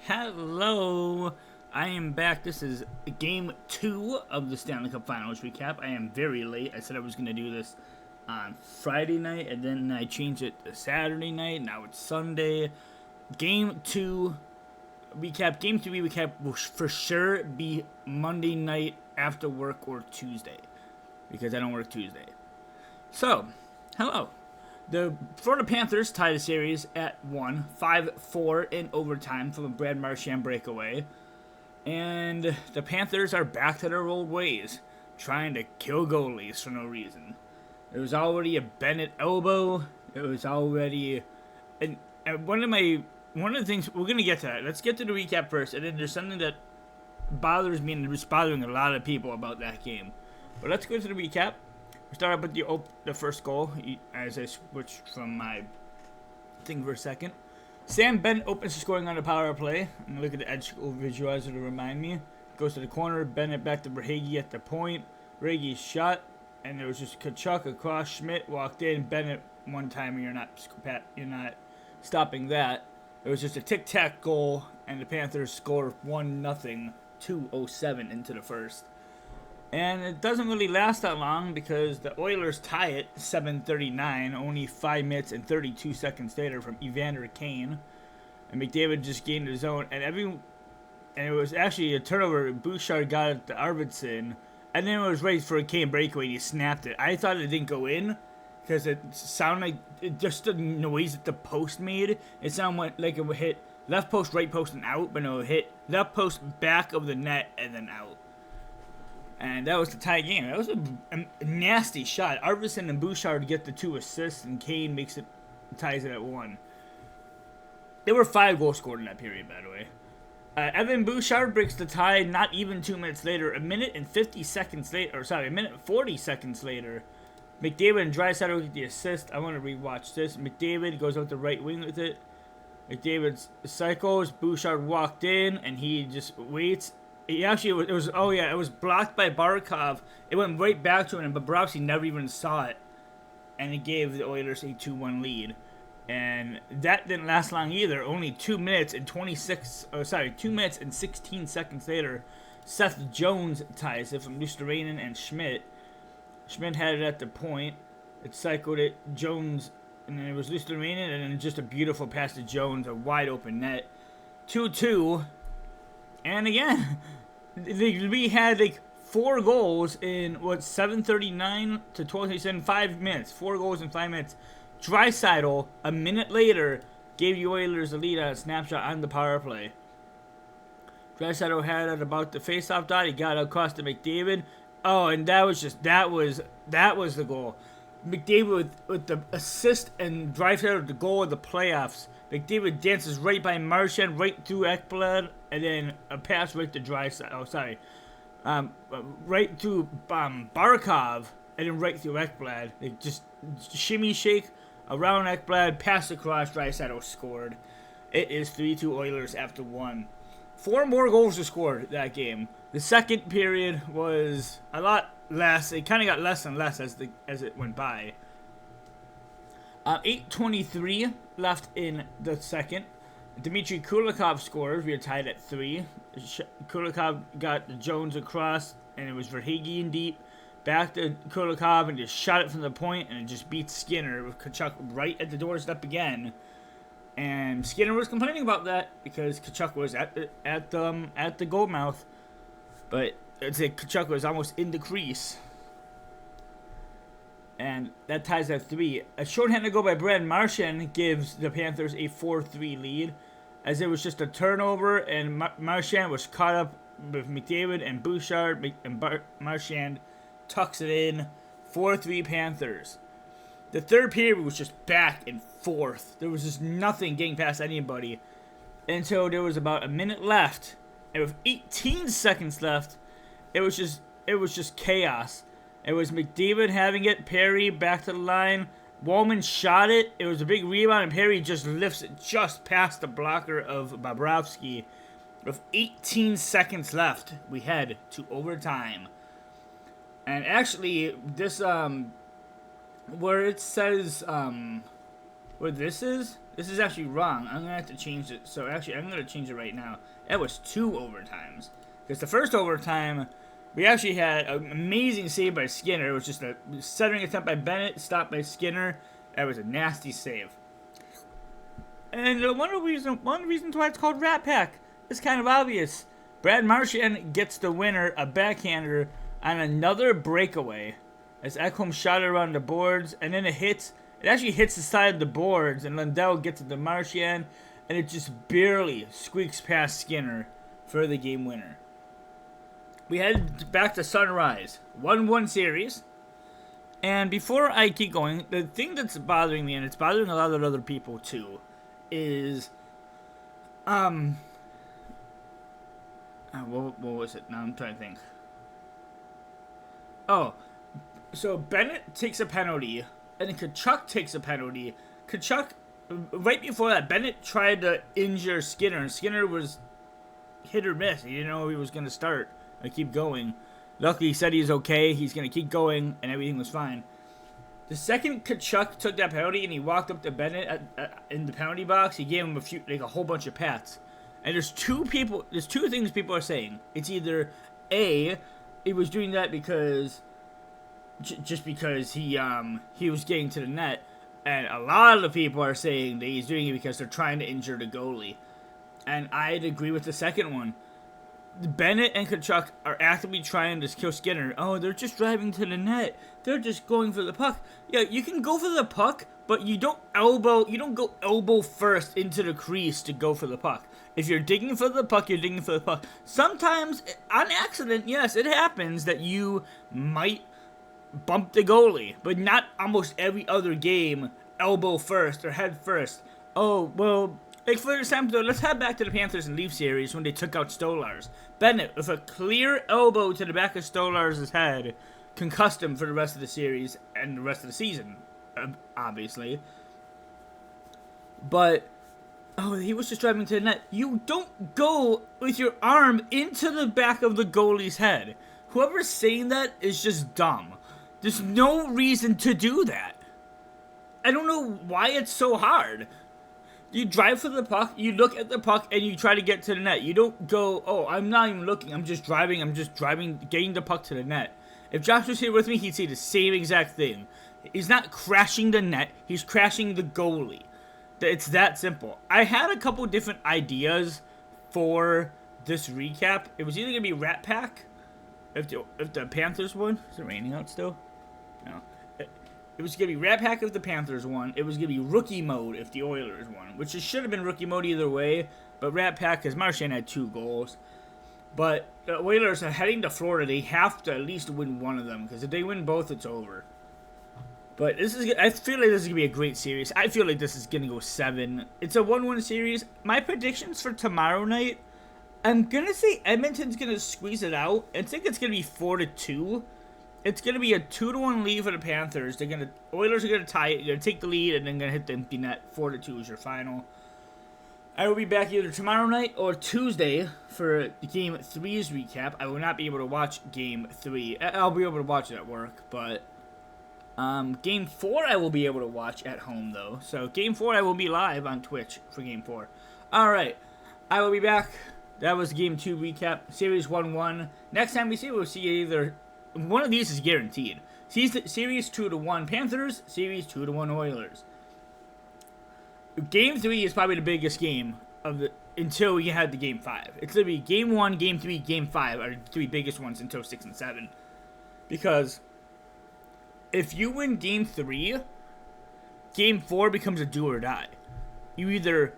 Hello, I am back. This is game 2 of the Stanley Cup Finals recap. I am very late. I said I was going to do this on Friday night, and then I changed it to Saturday night. Now it's Sunday. Game 2 recap. Game 3 recap will for sure be Monday night after work or Tuesday, because I don't work Tuesday. So, hello. The Florida Panthers tied the series at 1, 5-4 in overtime from a Brad Marchand breakaway. And the Panthers are back to their old ways, trying to kill goalies for no reason. There was already a Bennett elbow. It was already... And one of the things... We're going to get to that. Let's get to the recap first. And then there's something that bothers me and it's bothering a lot of people about that game. But let's go to the recap. We start up with the first goal as I switch from my thing for a second. Sam Bennett opens the scoring on the power play. I'm going to look at the edge visualizer to remind me. Goes to the corner. Bennett back to Verhaeghe at the point. Verhaeghe's shot. And there was just Tkachuk across. Schmidt walked in. Bennett one time. You're not stopping that. It was just a tic-tac goal. And the Panthers score 1-0. 2:07 into the first. And it doesn't really last that long because the Oilers tie it 7:39, only 5 minutes and 32 seconds later from Evander Kane. And McDavid just gained his own. And it was actually a turnover. Bouchard got it to Arvidsson. And then it was right for a Kane breakaway and he snapped it. I thought it didn't go in because it sounded like just the noise that the post made. It sounded like it would hit left post, right post, and out. But no, it hit left post, back of the net, and then out. And that was the tie game. That was a nasty shot. Arvidsson and Bouchard get the 2 assists, and Kane ties it at 1. There were 5 goals scored in that period, by the way. Evan Bouchard breaks the tie not even 2 minutes later. A minute and 40 seconds later. McDavid and Draisaitl get the assist. I want to rewatch this. McDavid goes out the right wing with it. McDavid cycles. Bouchard walked in, and he just waits. It was blocked by Barkov. It went right back to him, but Bobrovsky never even saw it. And it gave the Oilers a 2-1 lead. And that didn't last long either. Only 2 minutes and 16 seconds later, Seth Jones ties it from Luosterainen and Schmidt. Schmidt had it at the point. It cycled it, Jones, and then it was Luosterainen, and then just a beautiful pass to Jones, a wide open net. 2-2. And again, we had 4 goals in 7:39 to 12:37, 5 minutes. 4 goals in 5 minutes. Draisaitl, a minute later, gave the Oilers a lead on a snapshot on the power play. Draisaitl had it about the faceoff dot. He got across to McDavid. Oh, and that was the goal. McDavid with the assist and Draisaitl the goal of the playoffs. McDavid dances right by Marchand, right through Ekblad, and then a pass right to Draisaitl. Right through Barkov, and then right through Ekblad. They just shimmy shake around Ekblad, pass across, Draisaitl scored. It is 3-2 Oilers after 1. 4 more goals were scored that game. The second period was a lot less. It kind of got less and less as it went by. 8:23 left in the second. Dmitry Kulikov scores. We are tied at 3. Kulikov got Jones across, and it was Verhaeghe in deep. Back to Kulikov, and just shot it from the point, and it just beats Skinner with Tkachuk right at the doorstep again. And Skinner was complaining about that because Tkachuk was at the goal mouth, but I'd say Tkachuk was almost in the crease. And that ties at 3. A shorthanded goal by Brad Marchand gives the Panthers a 4-3 lead, as it was just a turnover, and Marchand was caught up with McDavid and Bouchard, and Marchand tucks it in. 4-3 Panthers. The third period was just back and forth. There was just nothing getting past anybody until there was about a minute left, and with 18 seconds left, it was just chaos. It was McDavid having it, Perry back to the line, Wallman shot it, it was a big rebound, and Perry just lifts it just past the blocker of Bobrovsky. With 18 seconds left, we head to overtime. And actually, this, where it says, where this is This is actually wrong. I'm going to have to change it. So actually, I'm going to change it right now. That was 2 overtimes. Because the first overtime, we actually had an amazing save by Skinner. It was just a centering attempt by Bennett, stopped by Skinner. That was a nasty save. And one of the reasons why it's called Rat Pack is kind of obvious. Brad Marchand gets the winner, a backhander, on another breakaway. As Ekholm shot it around the boards, and then it actually hits the side of the boards, and Lundell gets it to Marchand, and it just barely squeaks past Skinner for the game winner. We head back to Sunrise, 1-1 series. And before I keep going, the thing that's bothering me, and it's bothering a lot of other people too, is, what was it? Now I'm trying to think. Oh, so Bennett takes a penalty, and then Tkachuk takes a penalty. Tkachuk, right before that, Bennett tried to injure Skinner, and Skinner was hit or miss. He didn't know he was going to start and keep going. Luckily, he said he's okay. He's going to keep going, and everything was fine. The second Tkachuk took that penalty, and he walked up to Bennett in the penalty box, he gave him a whole bunch of pats. And there's two things people are saying. It's either A, he was doing that because just because he was getting to the net, and a lot of the people are saying that he's doing it because they're trying to injure the goalie. And I'd agree with the second one. Bennett and Tkachuk are actively trying to kill Skinner. Oh, they're just driving to the net. They're just going for the puck. Yeah, you can go for the puck, but you don't go elbow first into the crease to go for the puck. If you're digging for the puck, you're digging for the puck. Sometimes, on accident, yes, it happens that you might bump the goalie, but not almost every other game, elbow first or head first. Oh, well, like for example, let's head back to the Panthers and Leafs series when they took out Stolarz. Bennett, with a clear elbow to the back of Stolarz' head, concussed him for the rest of the series and the rest of the season, obviously. But, he was just driving to the net. You don't go with your arm into the back of the goalie's head. Whoever's saying that is just dumb. There's no reason to do that. I don't know why it's so hard. You drive for the puck, you look at the puck, and you try to get to the net. You don't go, oh, I'm not even looking, I'm just driving, getting the puck to the net. If Josh was here with me, he'd say the same exact thing. He's not crashing the net, he's crashing the goalie. It's that simple. I had a couple different ideas for this recap. It was either going to be Rat Pack, if the Panthers won. Is it raining out still? No. It was going to be Rat Pack if the Panthers won. It was going to be Rookie Mode if the Oilers won, which it should have been Rookie Mode either way, but Rat Pack because Marchand had 2 goals. But the Oilers are heading to Florida. They have to at least win one of them, because if they win both, it's over. But I feel like this is going to be a great series. I feel like this is going to go 7. It's a 1-1 series. My predictions for tomorrow night, I'm going to say Edmonton's going to squeeze it out. I think it's going to be 4-2. It's going to be a 2-1 lead for the Panthers. Oilers are going to tie it. They're going to take the lead and then going to hit the empty net. 4-2 is your final. I will be back either tomorrow night or Tuesday for Game 3's recap. I will not be able to watch Game 3. I'll be able to watch it at work, but Game 4 I will be able to watch at home, though. So Game 4 I will be live on Twitch for Game 4. Alright, I will be back. That was Game 2 recap. Series 1-1. Next time we see, we'll see either... One of these is guaranteed. Series 2-1 Panthers, Series 2-1 Oilers. Game 3 is probably the biggest game until we had the Game 5. It's going to be Game 1, Game 3, Game 5 are the 3 biggest ones until 6 and 7. Because if you win Game 3, Game 4 becomes a do or die. You either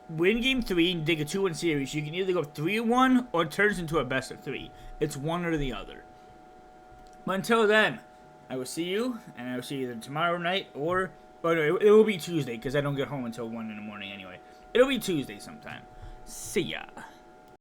win Game 3 and take a 2-1 series. You can either go 3-1 or it turns into a best of 3. It's one or the other. But until then, I will see you, and I will see you either tomorrow night or no, it will be Tuesday because I don't get home until 1 in the morning anyway. It'll be Tuesday sometime. See ya.